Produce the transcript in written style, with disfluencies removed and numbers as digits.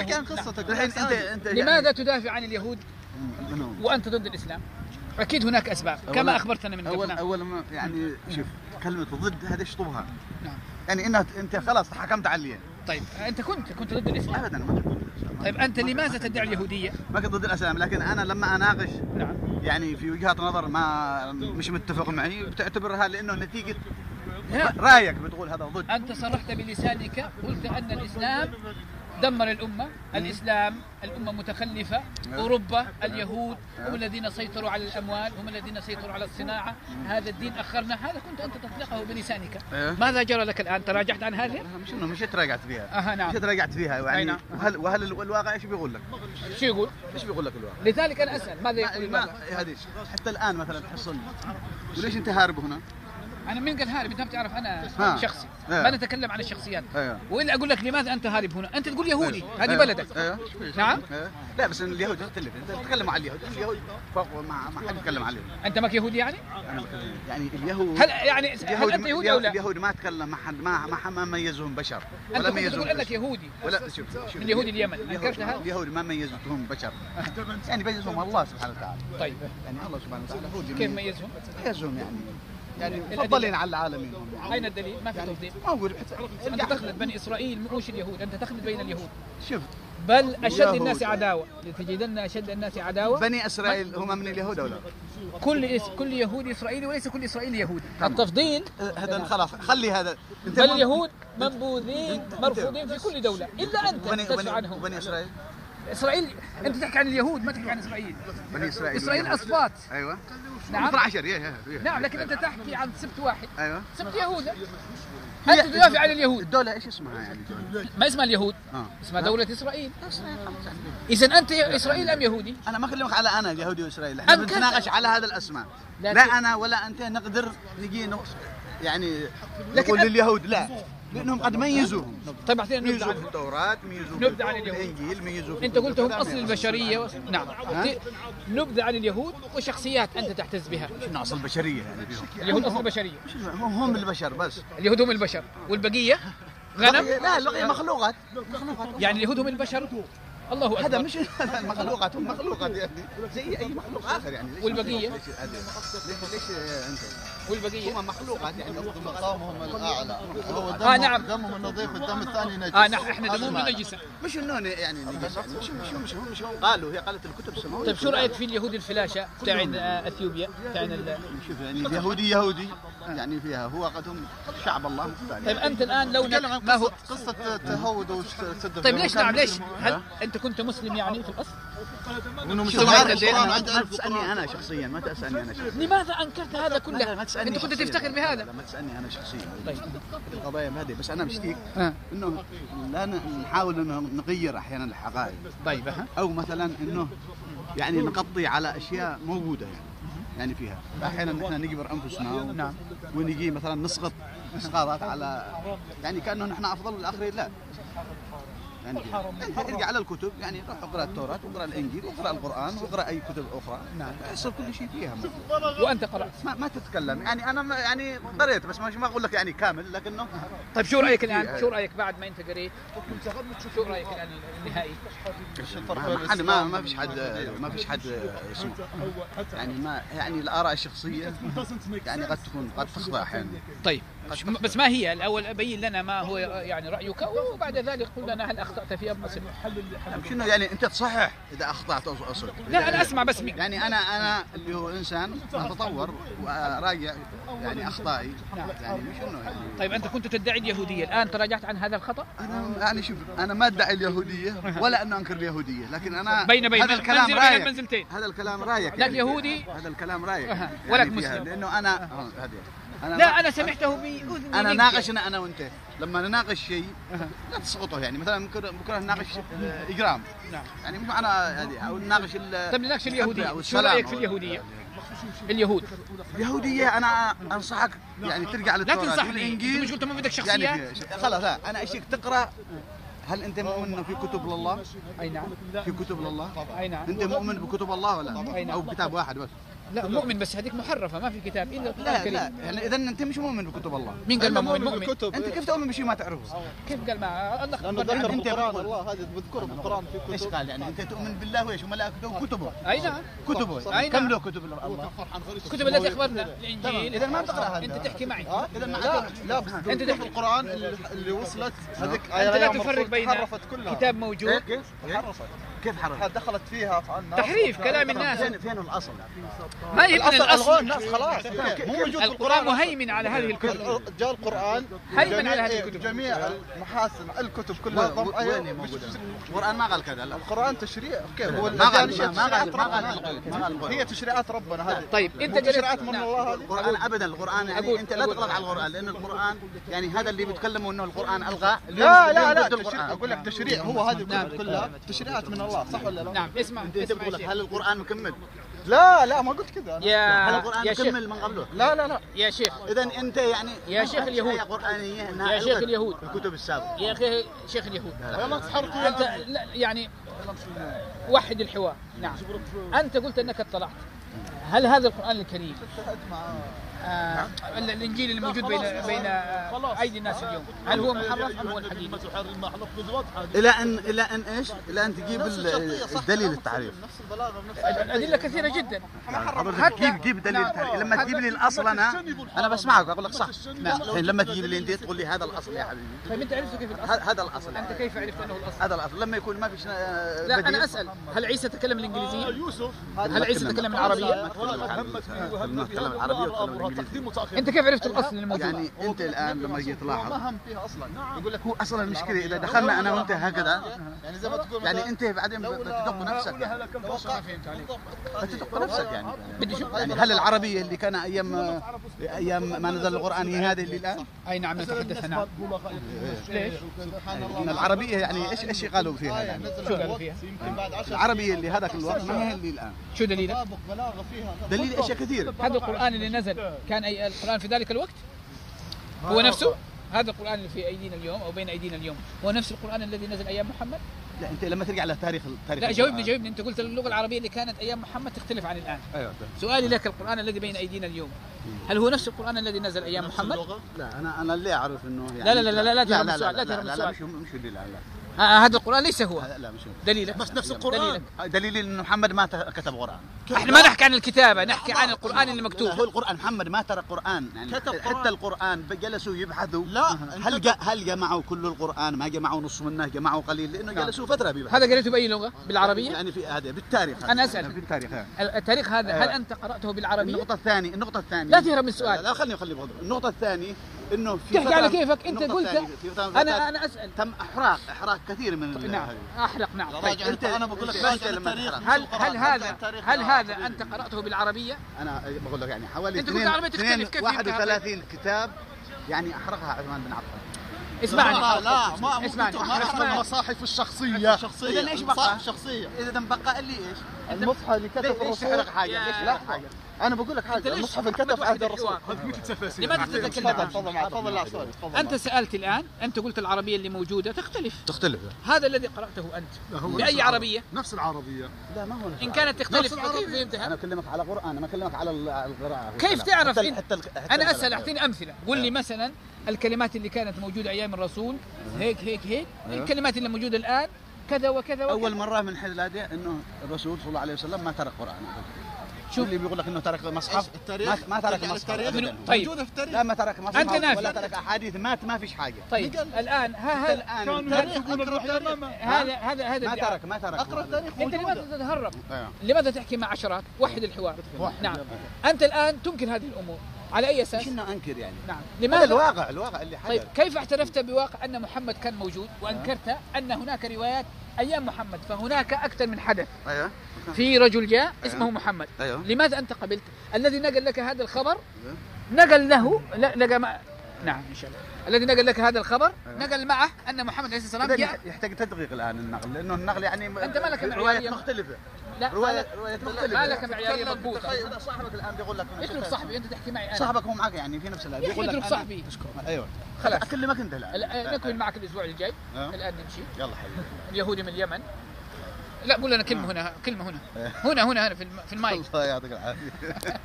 احكي عن قصتك الحين انت لماذا تدافع عن اليهود وانت ضد الاسلام؟ اكيد هناك اسباب كما اخبرتنا من قبل. اول ما يعني شوف كلمه ضد هذا اشطبها. نعم. يعني انها انت خلاص حكمت عليه. طيب انت كنت ضد الاسلام؟ ابدا ما كنت. طيب انت لماذا تدعي اليهوديه؟ ما كنت ضد الاسلام، لكن انا لما اناقش نعم يعني في وجهات نظر ما مش متفق معي بتعتبرها لانه نتيجه لا. رايك بتقول هذا ضد. انت صرحت بلسانك قلت ان الاسلام دمر الامه، الاسلام الامه متخلفه، اوروبا اليهود هم الذين سيطروا على الاموال، هم الذين سيطروا على الصناعه، هذا الدين اخرنا، هذا كنت انت تطلقه بلسانك. ماذا جرى لك الان؟ تراجعت عن هذه؟ مش تراجعت فيها. نعم. مش تراجعت فيها يعني. نعم. وهل الواقع ايش بيقول لك؟ شو يقول؟ ايش بيقول لك الواقع؟ لذلك انا اسال ماذا يقول الواقع؟ هذه حتى الان مثلا تحصل وليش انت هارب هنا؟ انا من قال هارب؟ انت بتعرف انا شخصي ما نتكلم عن الشخصيات. والا اقول لك لماذا انت هارب هنا؟ انت تقول يهودي. هذه بلدك. نعم. لا بس اليهود تختلف، انت تتكلم عن اليهود فوق ما حد يتكلم عليهم. انت ماك يهودي يعني؟ يعني اليهود هل انت يهودي او لا؟ اليهود ما تكلم مع حد ما ميزهم بشر ولا انت ميزهم. تقول انك يهودي ولا شوف من يهود اليمن. انكرت هذا؟ اليهود ما ميزتهم بشر. يعني ميزهم الله سبحانه وتعالى. طيب يعني الله سبحانه وتعالى هو اللي كيف ميزهم؟ ميزهم يعني مفضلين على العالمين. اين الدليل؟ ما في تفضيل. موجود. انت تخلط بني اسرائيل مش اليهود، انت تخلط بين اليهود. شوف بل اشد الناس عداوه، لتجدن اشد الناس عداوه بني اسرائيل هم من اليهود او لا؟ كل يهودي اسرائيلي وليس كل اسرائيلي يهودي. التفضيل هذا خلاص خلي هذا. بل اليهود منبوذين مرفوضين في كل دوله الا انت تدافع عنهم. بني اسرائيل انت تحكي عن اليهود ما تحكي عن اسرائيل. بني اسرائيل اصفات. ايوه نعم 12 نعم، لكن انت تحكي عن سبت واحد. ايوه سبت يهوذا. انت تدافع عن اليهود. الدوله ايش اسمها يعني؟ ما اسمها اليهود. اسمها دوله اسرائيل. اذا انت اسرائيل ام يهودي؟ انا ما اكلمك على انا اليهودي واسرائيل، احنا بنتناقش على هذا الاسماء. لا انا ولا انت نقدر نجي يعني نقول لليهود لا، لانهم قد ميزوهم. طيب بعدين ميزوا في التوراة، نبذ عن اليهود. الانجيل، ميزوا في انت قلت هم اصل البشريه نعم. نبذ عن اليهود وشخصيات انت تعتز بها. شنو اصل البشريه يعني فيهم؟ اليهود اصل البشريه. هم البشر بس. اليهود هم البشر والبقيه غنم. لا البقيه مخلوقات. يعني اليهود هم البشر. الله أكبر. هذا مش المخلوقات، هم مخلوقات يعني زي اي مخلوق اخر يعني. والبقيه ليش انت والبقيه هم مخلوقات يعني مقامهم الاعلى هو نعم دمهم النظيف والدم الثاني نجس. نعم احنا دمهم نجسه. مش انه يعني نجسه، مش قالوا، هي قالت الكتب السماويه. طيب شو رايك في اليهود الفلاشه تاعين اثيوبيا شوف يعني اليهودي يهودي يعني فيها هو قد هم شعب الله مختلف. طيب انت الان لو ما هو قصه تهود وسد. طيب ليش نعم ليش؟ هل انت كنت مسلم يعني في الاصل؟ ما تسالني انا شخصيا، ما تسالني انا شخصيا. لماذا انكرت هذا كله؟ انت كنت تفتخر بهذا. لا ما تسالني انا شخصيا. طيب القضايا هذه بس انا مشتيك انه لا نحاول انه نغير احيانا الحقائق. طيب او مثلا انه يعني نقضي على اشياء موجوده يعني فيها. احيانا نحن نجبر انفسنا نعم ونجي مثلا نسقط اسقاطات على يعني كانه نحن افضل من الاخرين. لا يعني ارجع على الكتب، يعني روح اقرا التوراة واقرا الانجيل واقرا القران واقرا اي كتب اخرى. نعم يصير كل شيء فيها. وانت قرات ما تتكلم يعني انا يعني قريت بس ما اقول لك يعني كامل لكنه. طيب شو رايك الان؟ شو رايك بعد ما انت قريت؟ شو رايك الان النهائي؟ ما فيش حد اسمه يعني ما يعني الاراء الشخصيه يعني قد تخضع احيانا. طيب بس ما هي الاول بين لنا ما هو يعني رايك وبعد ذلك قل لنا هل اخطات في ابو مسلم. شنو يعني انت تصحح اذا اخطات اصلا؟ لا انا اسمع بس منك. يعني انا اللي هو انسان اتطور وراجع يعني اخطائي. يعني شنو يعني. طيب انت كنت تدعي اليهوديه، الان تراجعت عن هذا الخطا؟ انا يعني شوف انا ما ادعي اليهوديه ولا انه انكر اليهوديه، لكن انا بين هذا الكلام رايق. المنزلتين. هذا الكلام رايق. لك يهودي هذا الكلام رايق ولك يعني مسلم. لانه انا لا انا سمعته باذني. انا ناقشنا انا وانت لما نناقش شيء لا تسقطه يعني. مثلا بكره نناقش اجرام. نعم يعني مش معنا هذه او نناقش طيب نناقش اليهوديه. شو رايك في اليهوديه؟ اليهوديه انا انصحك يعني ترجع للتوراة. لا تنصحني انت مش قلت ما بدك شخصيات يعني خلاص. لا انا اشيك تقرا. هل انت مؤمن انه في كتب لله؟ اي نعم في كتب لله. اي نعم انت مؤمن بكتب الله ولا؟ أي نعم. او بكتاب واحد بس؟ لا مؤمن بس هذيك محرفه ما في كتاب الا القران لا الكريم. لا يعني اذا انت مش مؤمن بكتب الله. مين قال ما مؤمن؟ بالكتب. انت كيف تؤمن بشيء ما تعرفه؟ كيف قال ما الله لانه أخبرنا ذكر عنه. بالقران الله هذه بذكره بالقران في ايش كتب. قال يعني انت تؤمن بالله وايش وملائكته وكتبه؟ اي نعم كتبه أي كم نعم. له كتب الله؟ الكتب التي اخبرنا الانجيل. اذا ما بتقرا هذا انت تحكي معي. اذا ما لا لا انت في القران اللي وصلت هذيك انت لا تفرق بين حرفت كلها كتاب موجود كيف؟ كيف حرف؟ دخلت فيها افعال الناس. تحريف كلام الناس. فين الاصل؟ ما يهمنا الغوا الاصل. الناس خلاص مو موجود القران مهيمن على هذه الكتب. جاء القرآن هيمن على هذه الكتب. جميع المحاسن الكتب كلها وين هي موجوده؟ القران ما قال كذا لا القرآن تشريع كيف هو ما قال الأديان ما قال تشريعات ما قال ربنا. هي تشريعات ربنا هذه طيب انت مو تشريعات قلت من نعم. الله هذه القرآن ابدا القرآن يعني انت لا تغلط على القرآن لان القرآن يعني هذا اللي بيتكلموا انه القرآن الغى لا لا لا ضد القرآن. اقول لك تشريع هو هذه نعم. الكتب كلها تشريعات من الله صح ولا لا؟ نعم اسمع انت اسمع تقول يا شيخ. هل القرآن مكمل؟ لا لا ما قلت كذا هل يا القرآن يا شيخ مكمل من قبله؟ لا لا لا يا شيخ اذا انت يعني يا شيخ اليهود. آية قرآنية انها يا شيخ ألغت اليهود. الكتب السابقة. يا اخي شيخ اليهود لا تحرقوا انت لا يعني وحد الحوار. نعم انت قلت انك اطلعت. هل هذا القران الكريم الانجيل الموجود بين ايدي الناس اليوم هل هو محرف ام هو الحقيقي؟ الى ان ايش؟ الى ان تجيب الدليل التعريف. نفس البلاغه ونفس الادله كثيره جدا. حضرتك جيب دليل التعريف لما تجيب لي الاصل انا بسمعك اقول لك صح. الحين لما تجيب لي انت تقول لي هذا الاصل يا حبيبي. طيب انت عرفت كيف الاصل؟ هذا الاصل انت كيف عرفت انه الاصل؟ هذا الاصل لما يكون ما فيش لا انا اسال هل عيسى تكلم الانجليزيه؟ هل عيسى تكلم العربيه؟ نتكلم العربيه وتكلم الانجليزيه. انت كيف عرفت الاصل الموجود؟ يعني انت الان لما جيت تلاحظ ما هم فيها اصلا يقول لك هو اصلا المشكله اذا دخلنا انا وانت هكذا يعني زي ما تقول يعني انت بعدين بتدق نفسك يعني ما فهمت عليك. بتدق نفسك يعني بدي شوف يعني هل العربيه اللي كان ايام ما نزل القران هي هذه اللي الان؟ اي نعم نتحدث نعم. ليش؟ إن العربيه يعني ايش قالوا فيها يعني؟ شو قالوا فيها؟ يمكن بعد 10 العربيه اللي هذاك الوقت ما هي اللي الان. شو دليلك؟ سابق بلاغه فيها دليل اشياء كثير. هذا القرآن اللي نزل كان أي القرآن في ذلك الوقت؟ هو نفسه؟ هذا القرآن اللي في أيدينا اليوم أو بين أيدينا اليوم هو نفس القرآن الذي نزل أيام محمد؟ لا انت لما ترجع لتاريخ لا جاوبني أنت قلت اللغة العربية اللي كانت أيام محمد تختلف عن الآن. ايوه سؤالي لك القرآن الذي بين أيدينا اليوم هل هو نفس القرآن الذي نزل أيام محمد؟ لا انا اللي اعرف انه يعني لا لا لا لا لا تهرب من السؤال لا تهرب من السؤال. مش اللي لا هذا القرآن ليس هو. لا مش هو. دليلك بس نفس القرآن. دليل ان محمد ما كتب قران. احنا ما نحكي عن الكتابة نحكي عن القرآن اللي مكتوب. هو القران محمد ما ترك قران يعني حتى القران جلسوا يبحثوا لا هل جمعوا كل القران ما جمعوا نص منه جمعوا قليل لانه جلسوا فتره بيبحثوا. هذا قريته بأي لغة؟ بالعربية؟ يعني في هذا بالتاريخ أنا أسأل. في التاريخ التاريخ هذا هل أنت قرأته بالعربية؟ النقطه الثانيه لا تهرب من السؤال. لا خليني بغض. النقطه الثانيه انه في تحكي على كيفك انت النقطة قلت الثانية، في فترة انا اسال تم احراق كثير من نعم احرق نعم طيب انت انا بقول لك انت لما تحرق هل هذا انت قراته بالعربيه؟ انا بقول لك يعني حوالي انت قلت العربيه تختلف كيف 31 كتاب يعني احرقها عثمان بن عفان. اسمعني لا ما اسمعني ما اسمها المصاحف الشخصيه اذا ايش بقى؟ شخصيه اذا بقى اللي ايش؟ المصحف اللي كتب ليش الرسول تحرق حاجه؟ ليش لا تحرق حاجه؟ انا بقول لك حاجه المصحف انكتب في عهد الرسول لماذا تتكلم؟ تفضل لا سوري تفضل انت سالت الان انت قلت العربيه اللي موجوده تختلف هذا الذي قراته انت هو باي عربيه؟ نفس العربية. لا ما هو ان كانت تختلف نفس كيف فهمتها؟ انا اكلمك على قران انا اكلمك على القراءه. كيف تعرف حتى انا اسال اعطيني امثله قول لي مثلا الكلمات اللي كانت موجوده ايام الرسول هيك الكلمات اللي موجوده الان كذا وكذا اول مره من حيث الاداء انه الرسول صلى الله عليه وسلم ما ترك قران. شوف اللي بيقول لك انه ترك مصحف التاريخ ما ترك مصحف طيب موجوده في التاريخ لا ما ترك مصحف أنت نافي. ولا ترك احاديث ما فيش حاجه. طيب الان هذا ما ترك اقرا التاريخ انت لماذا تتهرب؟ أيوه. لماذا تحكي مع عشرات؟ وحد الحوار. نعم انت الان تنكر هذه الامور على اي اساس؟ شنو انكر يعني؟ نعم هذا لماذا؟ الواقع اللي حدث. طيب كيف اعترفت بواقع ان محمد كان موجود وانكرت ان هناك روايات ايام محمد فهناك اكثر من حدث؟ ايوه في رجل جاء اسمه محمد. أيوه. لماذا انت قبلت؟ الذي نقل لك هذا الخبر نقل له نعم ان شاء الله الذي نقل لك هذا الخبر نقل معه ان محمد عليه الصلاه والسلام جاء. يحتاج تدقيق الان النقل لانه النقل يعني انت ما لك روايات معيارية مختلفه. لا روايات مختلفه ما لك معياريه مضبوطه. تخيل صاحبك الان بيقول لك اترك صاحبي انت تحكي معي انا. صاحبك هو معك يعني في نفس الوقت يقول لك اترك صاحبي. ايوه خلاص اكلمك انت الان نكمل معك الاسبوع الجاي. أه؟ الان نمشي. يلا حبيبي. اليهودي من اليمن لا قول لنا كلمة هنا، كلمة هنا في المايك. الله يعطيك العافيه.